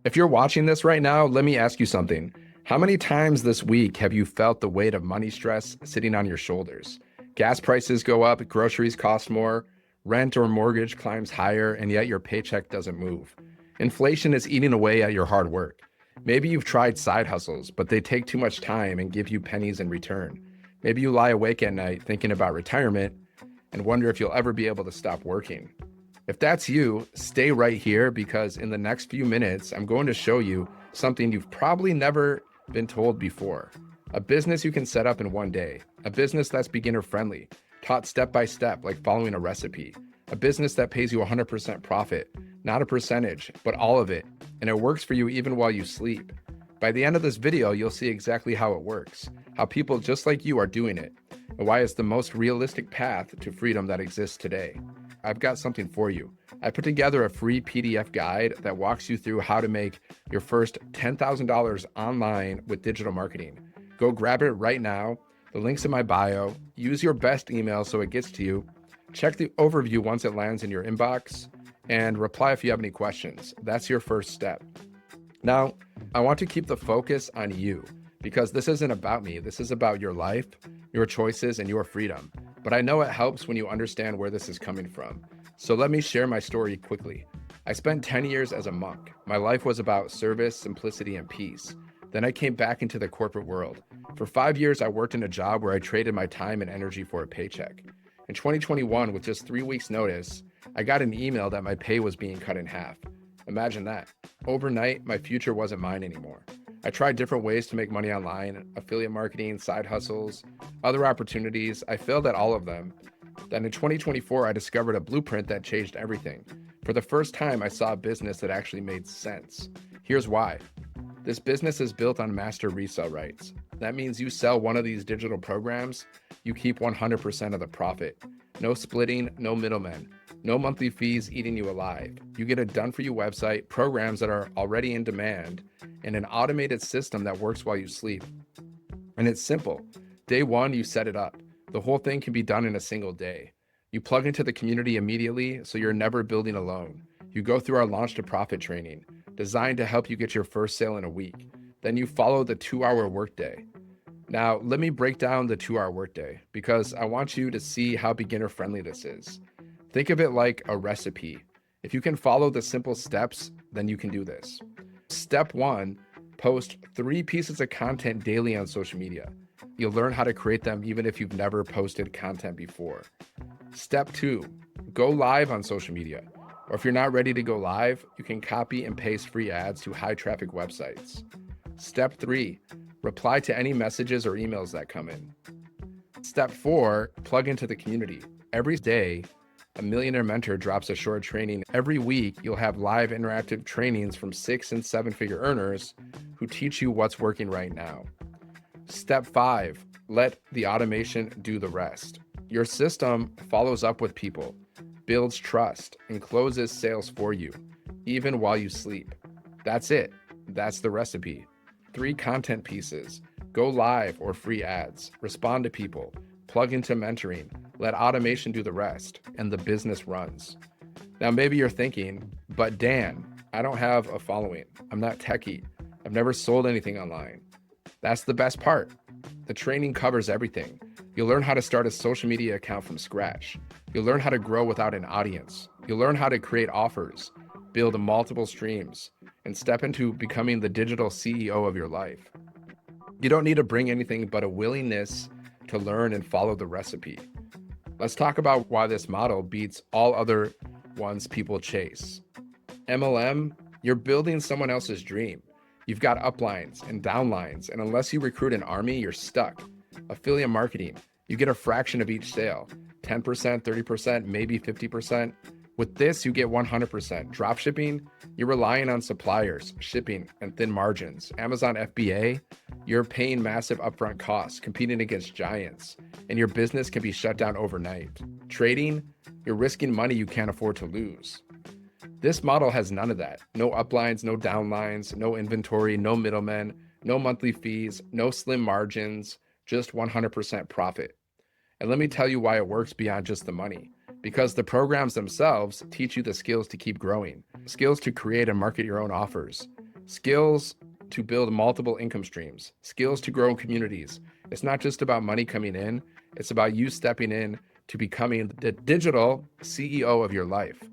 If you're watching this right now, let me ask you something. How many times this week have you felt the weight of money stress sitting on your shoulders? Gas prices go up, groceries cost more, rent or mortgage climbs higher, and yet your paycheck doesn't move. Inflation is eating away at your hard work. Maybe you've tried side hustles, but they take too much time and give you pennies in return. Maybe you lie awake at night thinking about retirement and wonder if you'll ever be able to stop working. If that's you, stay right here because in the next few minutes, I'm going to show you something you've probably never been told before. A business you can set up in one day, a business that's beginner friendly, taught step by step like following a recipe, a business that pays you 100% profit, not a percentage, but all of it, and it works for you even while you sleep. By the end of this video, you'll see exactly how it works, how people just like you are doing it, and why it's the most realistic path to freedom that exists today. I've got something for you. I put together a free PDF guide that walks you through how to make your first $10,000 online with digital marketing. Go grab it right now. The link's in my bio. Use your best email so it gets to you. Check the overview once it lands in your inbox and reply if you have any questions. That's your first step. Now, I want to keep the focus on you because this isn't about me. This is about your life, your choices, and your freedom. But I know it helps when you understand where this is coming from. So let me share my story quickly. I spent 10 years as a monk. My life was about service, simplicity, and peace. Then I came back into the corporate world. For 5 years, I worked in a job where I traded my time and energy for a paycheck. In 2021, with just 3 weeks' notice, I got an email that my pay was being cut in half. Imagine that. Overnight, my future wasn't mine anymore. I tried different ways to make money online, affiliate marketing, side hustles, other opportunities. I failed at all of them. Then in 2024, I discovered a blueprint that changed everything. For the first time, I saw a business that actually made sense. Here's why. This business is built on master resell rights. That means you sell one of these digital programs, you keep 100% of the profit. No splitting, no middlemen, no monthly fees eating you alive. You get a done-for-you website, programs that are already in demand, and an automated system that works while you sleep. And it's simple. Day one, you set it up. The whole thing can be done in a single day. You plug into the community immediately, so you're never building alone. You go through our Launch to Profit training, designed to help you get your first sale in a week. Then you follow the 2-hour workday. Now, let me break down the 2-hour workday because I want you to see how beginner-friendly this is. Think of it like a recipe. If you can follow the simple steps, then you can do this. Step 1, post 3 pieces of content daily on social media. You'll learn how to create them even if you've never posted content before. Step 2, go live on social media. Or if you're not ready to go live, you can copy and paste free ads to high traffic websites. Step 3, reply to any messages or emails that come in. Step 4, plug into the community. Every day, a Millionaire Mentor drops a short training. Every week, you'll have live interactive trainings from 6- and 7-figure earners who teach you what's working right now. Step 5, let the automation do the rest. Your system follows up with people, builds trust, and closes sales for you, even while you sleep. That's it. That's the recipe. 3 content pieces, go live or free ads, respond to people, plug into mentoring, let automation do the rest, and the business runs. Now, maybe you're thinking, but Dan, I don't have a following. I'm not techie. I've never sold anything online. That's the best part. The training covers everything. You'll learn how to start a social media account from scratch. You'll learn how to grow without an audience. You'll learn how to create offers, build multiple streams, and step into becoming the digital CEO of your life. You don't need to bring anything but a willingness to learn and follow the recipe. Let's talk about why this model beats all other ones people chase. MLM, you're building someone else's dream. You've got uplines and downlines, and unless you recruit an army, you're stuck. Affiliate marketing, you get a fraction of each sale, 10%, 30%, maybe 50%. With this, you get 100%. Dropshipping, you're relying on suppliers, shipping, and thin margins. Amazon FBA, you're paying massive upfront costs, competing against giants, and your business can be shut down overnight. Trading, you're risking money you can't afford to lose. This model has none of that. No uplines, no downlines, no inventory, no middlemen, no monthly fees, no slim margins, just 100% profit. And let me tell you why it works beyond just the money. Because the programs themselves teach you the skills to keep growing, skills to create and market your own offers, skills to build multiple income streams, skills to grow communities. It's not just about money coming in, it's about you stepping in to becoming the digital CEO of your life.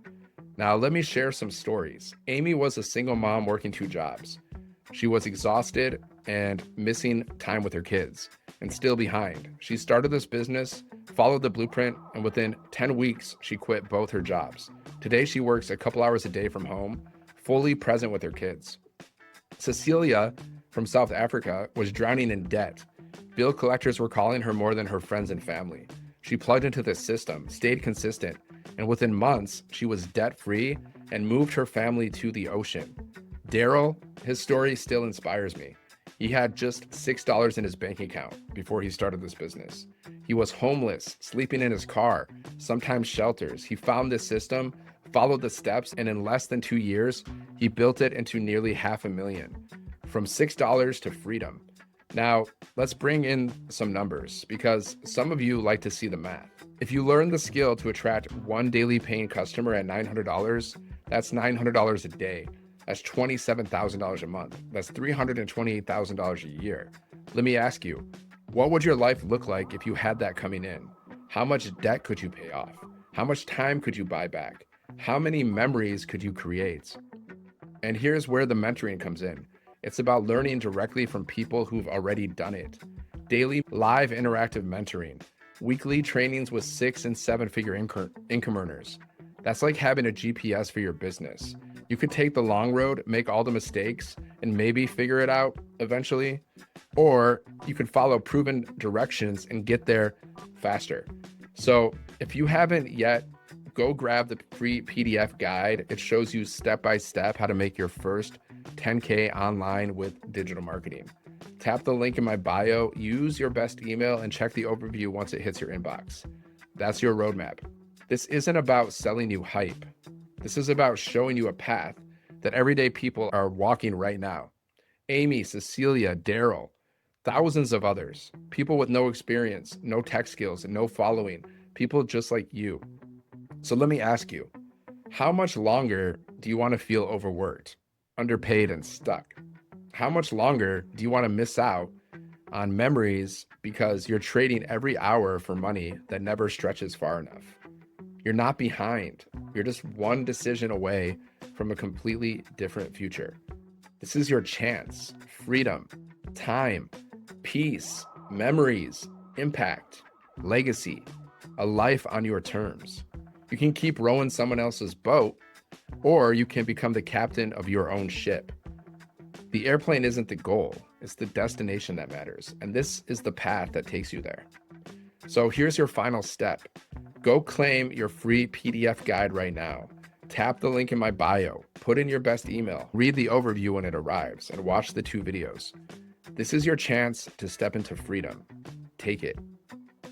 Now, let me share some stories. Amy was a single mom working 2 jobs. She was exhausted and missing time with her kids and still behind. She started this business, followed the blueprint, and within 10 weeks, she quit both her jobs. Today, she works a couple hours a day from home, fully present with her kids. Cecilia from South Africa was drowning in debt. Bill collectors were calling her more than her friends and family. She plugged into the system, stayed consistent, and within months, she was debt-free and moved her family to the ocean. Daryl, his story still inspires me. He had just $6 in his bank account before he started this business. He was homeless, sleeping in his car, sometimes shelters. He found this system, followed the steps, and in less than 2 years, he built it into nearly $500,000. From $6 to freedom. Now, let's bring in some numbers because some of you like to see the math. If you learn the skill to attract one daily paying customer at $900, that's $900 a day. That's $27,000 a month. That's $328,000 a year. Let me ask you, what would your life look like if you had that coming in? How much debt could you pay off? How much time could you buy back? How many memories could you create? And here's where the mentoring comes in. It's about learning directly from people who've already done it. Daily live interactive mentoring, weekly trainings with 6 and 7-figure income earners. That's like having a GPS for your business. You could take the long road, make all the mistakes, and maybe figure it out eventually. Or you could follow proven directions and get there faster. So if you haven't yet, go grab the free PDF guide. It shows you step-by-step how to make your first 10K online with digital marketing. Tap the link in my bio, use your best email, and check the overview once it hits your inbox. That's your roadmap. This isn't about selling you hype. This is about showing you a path that everyday people are walking right now. Amy, Cecilia, Daryl, thousands of others, people with no experience, no tech skills, and no following, people just like you. So let me ask you, how much longer do you want to feel overworked, underpaid, and stuck? How much longer do you want to miss out on memories because you're trading every hour for money that never stretches far enough? You're not behind. You're just one decision away from a completely different future. This is your chance. Freedom, time, peace, memories, impact, legacy, a life on your terms. You can keep rowing someone else's boat, or you can become the captain of your own ship. The airplane isn't the goal, it's the destination that matters. And this is the path that takes you there. So here's your final step. Go claim your free PDF guide right now. Tap the link in my bio, put in your best email, read the overview when it arrives, and watch the 2 videos. This is your chance to step into freedom. Take it.